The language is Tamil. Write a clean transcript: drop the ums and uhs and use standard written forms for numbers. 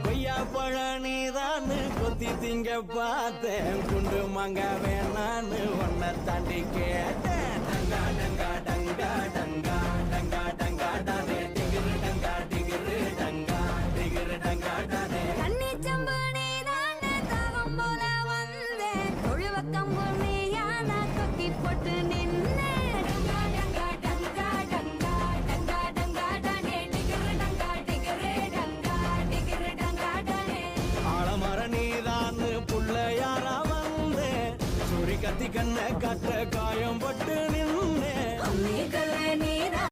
கொய்யாப்பழம் நீதான் கொத்தி திங்க பார்த்தேன் குண்டு மங்க வேணான்னு ஒன்ன தாண்டி கேட்டேன் டங்கா டங்கா டங்கா டங்கா டங்கா டங்கா டானே டிகிரு டங்கா டிகிரு டங்கா டிகிரு டங்கா டானே போட்டு நின்னே டங்கா டங்கா டங்கா டங்கா டங்கா டங்கா டானே டிகிரு டங்கா டிகிரு டங்கா டிகிரு டங்கா டானே ஆலமர நீதான் புள்ளையாரா வந்து சுரி கத்தி கண்ண காட்ட